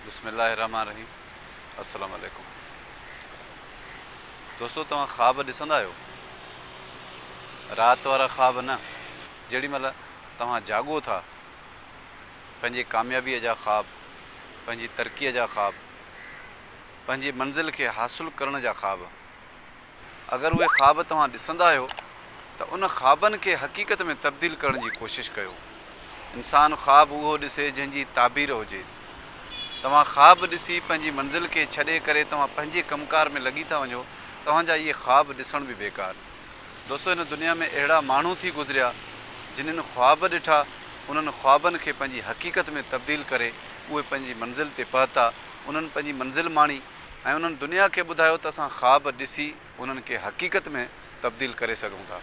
बिस्मिल्लाहिर्रहमानिर्रहीम। अस्सलाम वालेकुम। दोस्तों, तव्हां ख़्वाब ॾिसंदा आहियो? राति वारा ख़्वाब न, जेॾी महिल तव्हां जाॻो था, पंहिंजी कामयाबीअ जा ख़्वाब, पंहिंजी तरक़ीअ जा ख़्वाब, पंहिंजी मंज़िल खे हासिलु करण जा ख़्वाब, अगरि उहे ख़्वाब तव्हां ॾिसंदा आहियो त उन ख़्वाबनि खे हक़ीक़त में तब्दील करण जी कोशिशि कयो। इंसानु ख़्वाब उहो ॾिसे जंहिंजी ताबीर हुजे। तव्हां ख़्वाब ॾिसी पंहिंजी मंज़िल खे छॾे करे तव्हां पंहिंजे कमकार में लॻी था वञो, तव्हांजा इहे ख़्वाब ॾिसण बि बेकार। दोस्तो, हिन दुनिया में अहिड़ा माण्हू थी गुज़रिया जिन्हनि ख़्वाब ॾिठा, उन्हनि ख़्वाबनि खे पंहिंजी हक़ीक़त में तब्दील करे उहे पंहिंजी मंज़िल ते पहुता, उन्हनि पंहिंजी मंज़िल माणी ऐं उन्हनि दुनिया खे ॿुधायो त असां ख़्वाब ॾिसी उन्हनि खे हक़ीक़त में तब्दील करे सघूं था।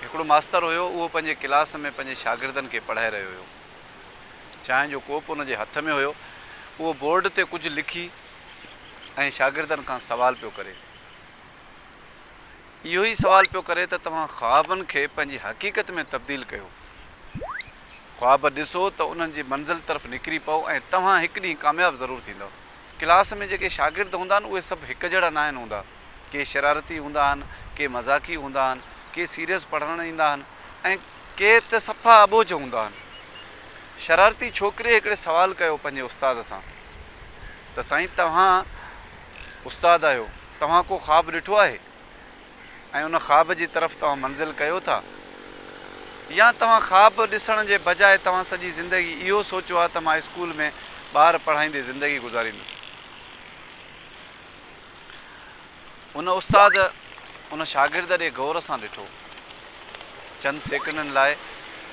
हिकिड़ो मास्तर हुयो, उहो पंहिंजे क्लास में पंहिंजे शागिर्दनि खे पढ़ाए रहियो हुयो। चांहि जो कोप उनजे हथ में हुयो, उहो बोर्ड ते कुझु लिखी ऐं शागिर्दनि खां सवाल पियो करे। इहो ई सवाल पियो करे त तव्हां ख़्वाबनि खे पंहिंजी हक़ीक़त में तब्दील कयो, ख़्वाब ॾिसो त उन्हनि जी मंज़िल तरफ़ निकिरी पओ ऐं तव्हां हिकु ॾींहुं कामयाबु ज़रूरु थींदव। क्लास में जेके शागिर्द हूंदा आहिनि उहे सभु हिकु जहिड़ा न आहिनि हूंदा। के शरारती हूंदा आहिनि, के मज़ाक़ी हूंदा आहिनि, के सीरियस पढ़णु ईंदा आहिनि ऐं के त सफ़ा अबोझ हूंदा आहिनि। शरारती छोकिरे हिकिड़े सवालु कयो पंहिंजे उस्ताद सां त साईं, तव्हां उस्तादु आहियो, तव्हां को ख़्वाबु ॾिठो आहे ऐं उन ख़्वाब जी तरफ़ तव्हां मंज़िल कयो था, या तव्हां ख़्वाब ॾिसण जे बजाए तव्हां सॼी ज़िंदगी इहो सोचियो आहे त मां स्कूल में ॿार पढ़ाईंदे ज़िंदगी गुज़ारींदुसि? उन उस्ताद उन शागिर्द ॾे गौर सां ॾिठो। चंद सेकंडनि लाइ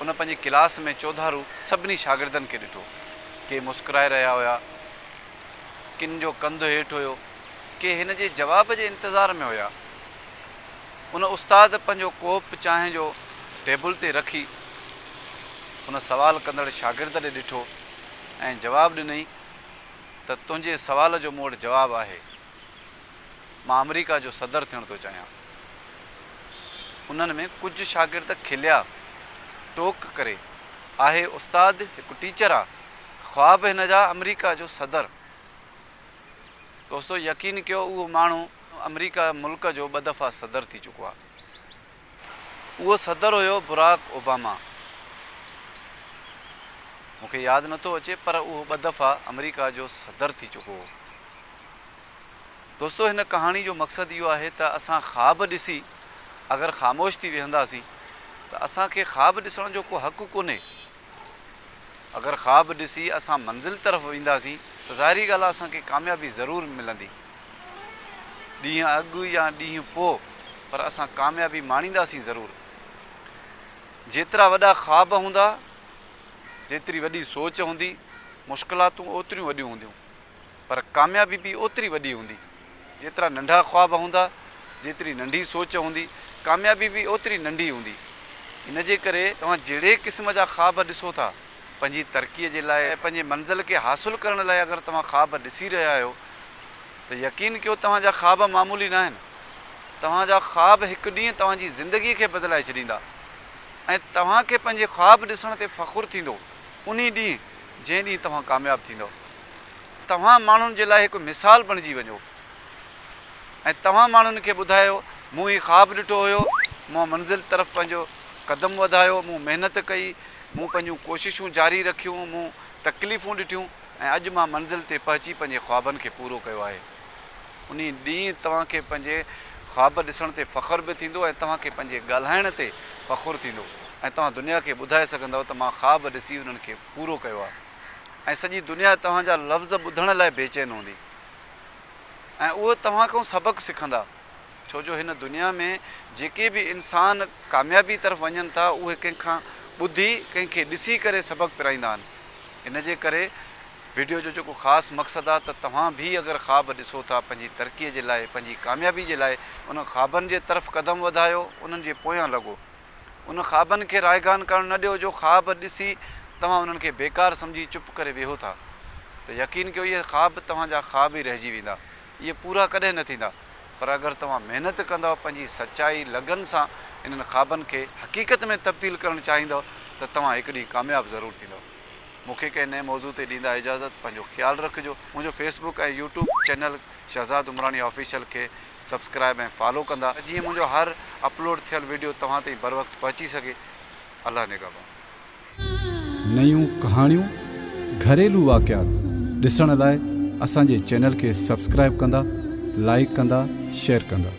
उन पंहिंजी क्लास में चौधारू सभिनी शागिर्दनि खे ॾिठो। के मुस्कुराए रहिया हुया, किन जो कंधु हेठि हुयो, के हिन जे जवाब जे इंतज़ार में हुया। उन उस्ताद पंहिंजो कोप चांहि जो टेबल ते रखी उन सवाल कंदड़ शागिर्द ॾे ॾिठो ऐं जवाबु ॾिनई त तुंहिंजे सवाल जो मूं वटि जवाबु आहे, मां अमेरिका जो सदर थियणु थो चाहियां। उन्हनि में कुझु शागिर्द खिलिया, टोक करे, आहे उस्ताद हिकु टीचर आहे, ख़्वाब हिन जा अमेरिका जो सदर। दोस्तो, यकीन कयो, उहो माण्हू अमेरिका मुल्क जो 2 दफ़ा सदर थी चुको आहे। उहो सदर हुयो बराक ओबामा। मूंखे यादि नथो अचे, पर उहो 2 दफ़ा अमेरिका जो सदर थी चुको हो। दोस्तो, हिन कहाणी जो मक़सदु इहो आहे त असां ख़्वाब ॾिसी अगरि ख़ामोश थी वेहंदासीं त असांखे ख़्वाब ॾिसण जो को हक़ु कोन्हे। अगरि ख़्वाब ॾिसी असां मंज़िल तरफ़ वेंदासीं त ज़ाहिरी ॻाल्हि आहे, असांखे कामयाबी ज़रूरु मिलंदी, ॾींहं अॻु या ॾींहं पोइ, पर असां कामयाबी माणींदासीं ज़रूरु। जेतिरा वॾा ख़्वाब हूंदा, जेतिरी वॾी सोच हूंदी, मुश्किलातूं ओतिरियूं वॾियूं हूंदियूं, पर कामयाबी बि ओतिरी वॾी हूंदी। जेतिरा नंढा ख़्वाब हूंदा, जेतिरी नंढी सोच हूंदी, कामयाबी बि ओतिरी नंढी हूंदी। इन जे करे तव्हां जहिड़े क़िस्म जा ख़्वाब ॾिसो था, पंहिंजी तरक़ीअ जे लाइ, पंहिंजे मंज़िल खे हासिलु करण लाइ अगरि तव्हां ख़्वाब ॾिसी रहिया आहियो त यकीन कयो, तव्हांजा ख़्वाब मामूली न आहिनि। तव्हांजा ख़्वाब हिकु ॾींहुं तव्हांजी ज़िंदगीअ खे बदिलाए छॾींदा ऐं तव्हांखे पंहिंजे ख़्वाब ॾिसण ते फ़ख़ुरु थींदो उन ॾींहुं जंहिं ॾींहुं तव्हां कामयाबु थींदव। तव्हां माण्हुनि जे लाइ हिकु मिसाल बणिजी वञो ऐं तव्हां माण्हुनि खे ॿुधायो, मूं ही ख़्वाब ॾिठो हुयो, मूं मंज़िल तरफ़ पंहिंजो क़दम वधायो, मूं महिनत कई, मूं पंहिंजूं कोशिशूं जारी रखियूं, मूं तकलीफ़ूं ॾिठियूं ऐं अॼु मां मंज़िल ते पहुची पंहिंजे ख़्वाबनि खे पूरो कयो आहे। उन ॾींहुं तव्हांखे पंहिंजे ख़्वाब ॾिसण ते फ़ख़ुरु बि थींदो ऐं तव्हांखे पंहिंजे ॻाल्हाइण ते फ़ख़ुरु थींदो ऐं तव्हां दुनिया खे ॿुधाए सघंदव त मां ख़्वाब ॾिसी उन्हनि खे पूरो कयो आहे। ऐं सॼी दुनिया तव्हांजा लफ़्ज़ ॿुधण लाइ बेचैन हूंदी ऐं उहो तव्हां खां सबक़ु सिखंदा। छो जो हिन दुनिया में जेके बि इंसान कामयाबी तरफ़ वञनि था, उहे कंहिंखां ॿुधी, कंहिंखे ॾिसी करे सबक़ु पिराईंदा आहिनि। इन जे करे वीडियो जो जेको ख़ासि मक़सदु आहे त तव्हां बि अगरि ख़्वाब ॾिसो था पंहिंजी तरक़ीअ जे लाइ, पंहिंजी कामयाबी जे लाइ, उन ख़्वाबनि जे तरफ़ क़दम वधायो, उन्हनि जे पोयां लॻो। उन ख़्वाबनि खे रायगान करणु न ॾियो जो ख़्वाब ॾिसी तव्हां उन्हनि खे बेकार सम्झी चुप करे वेहो था, त यकीन कयो इहे ख़्वाब तव्हांजा ख़्वाब ई रहिजी वेंदा, इहे पूरा कॾहिं न थींदा। पर अगरि तव्हां महिनत कंदव, पंहिंजी सचाई लगन सां इन्हनि ख़्वाबनि खे हक़ीक़त में तब्दील करणु चाहींदव त तव्हां हिकु ॾींहुं कामयाबु ज़रूरु थींदव। मूंखे कंहिं नए मौज़ू ते ॾींदा इजाज़त। पंहिंजो ख़्यालु रखिजो। मुंहिंजो फेसबुक ऐं यूट्यूब चैनल शहज़ाद उमरानी ऑफिशियल खे सब्सक्राइब ऐं फॉलो कंदा, जीअं मुंहिंजो हर अपलोड थियल वीडियो तव्हां ताईं बर वक़्तु पहुची सघे। अल्लाह निगहबान। नयूं कहाणियूं, घरेलू वाक़ियात ॾिसण लाइ असांजे चैनल खे सब्सक्राइब कंदा, लाइक कंदा, शेयर कंदा।